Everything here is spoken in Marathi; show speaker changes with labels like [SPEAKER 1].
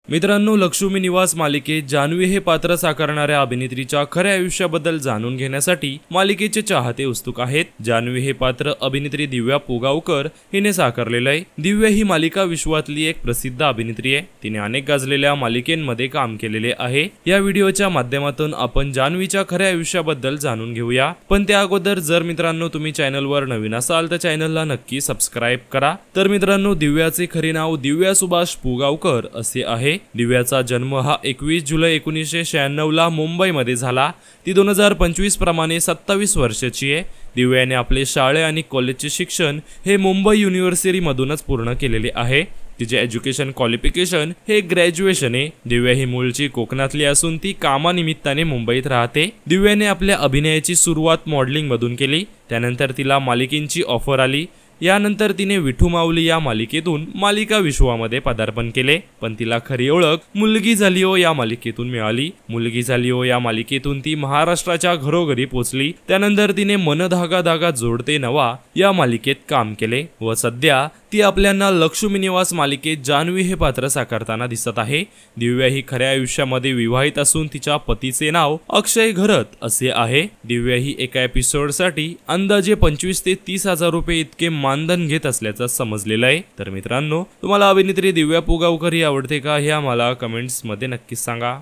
[SPEAKER 1] मित्रांनो, लक्ष्मी निवास मालिकेत जान्हवी हे पात्र साकारणाऱ्या अभिनेत्रीच्या खऱ्या आयुष्याबद्दल जाणून घेण्यासाठी मालिकेचे चाहते उत्सुक आहेत। जान्हवी हे पात्र अभिनेत्री दिव्या पुगावकर हिने साकारलेले आहे। दिव्या ही मालिका विश्वातली एक प्रसिद्ध अभिनेत्री आहे। तिने अनेक गाजलेल्या मालिकांमध्ये काम केलेले आहे। या व्हिडिओच्या माध्यमातून आपण जान्हवीच्या खऱ्या आयुष्याबद्दल जाणून घेऊया। पण त्या अगोदर जर मित्रांनो तुम्ही चॅनलवर नवीन असाल तर चॅनलला नक्की सबस्क्राइब करा। तर मित्रांनो, दिव्याचे खरे नाव दिव्या सुभाष पुगावकर असे आहे। दिव्याचा जन्म हा 21 जुलै 1996 ला मुंबईमध्ये झाला। ती 2025 प्रमाणे 27 वर्षाची आहे। दिव्याने आपले शाळे आणि कॉलेजचे शिक्षण हे मुंबई युनिव्हर्सिटी मधूनच पूर्ण केलेले आहे। तिचे एज्युकेशन क्वालिफिकेशन हे ग्रॅज्युएशन आहे। दिव्या ही मूळची कोकणातली असून ती कामानिमित्ताने मुंबईत राहते। दिव्याने आपल्या अभिनयाची सुरुवात मॉडेलिंग मधून केली, त्यानंतर तिला मालिकांची ऑफर आली। यानंतर तिने विठू माऊली या मालिकेतून मालिका विश्वामध्ये पदार्पण केले। पण तिला खरी ओळख मुलगी झाली हो या मालिकेतून मिळाली। मुलगी झाली हो या मालिकेतून ती महाराष्ट्राच्या घरोघरी पोहोचली। त्यानंतर तिने मन धागा धागा जोडते नवा या मालिकेत काम केले व सध्या ती आपल्याला लक्ष्मी निवास मालिकेत जान्हवी हे पात्र साकारताना दिसत आहे। दिव्या ही खऱ्या आयुष्यामध्ये विवाहित असून तिच्या पतीचे नाव अक्षय घरत असे आहे। दिव्या ही एका एपिसोडसाठी अंदाजे 25 ते 30 हजार रुपये इतके मानधन घेत असल्याचं समजलेलं आहे। तर मित्रांनो, तुम्हाला अभिनेत्री दिव्या पुगावकर ही आवडते का हे आम्हाला कमेंट्स मध्ये नक्कीच सांगा।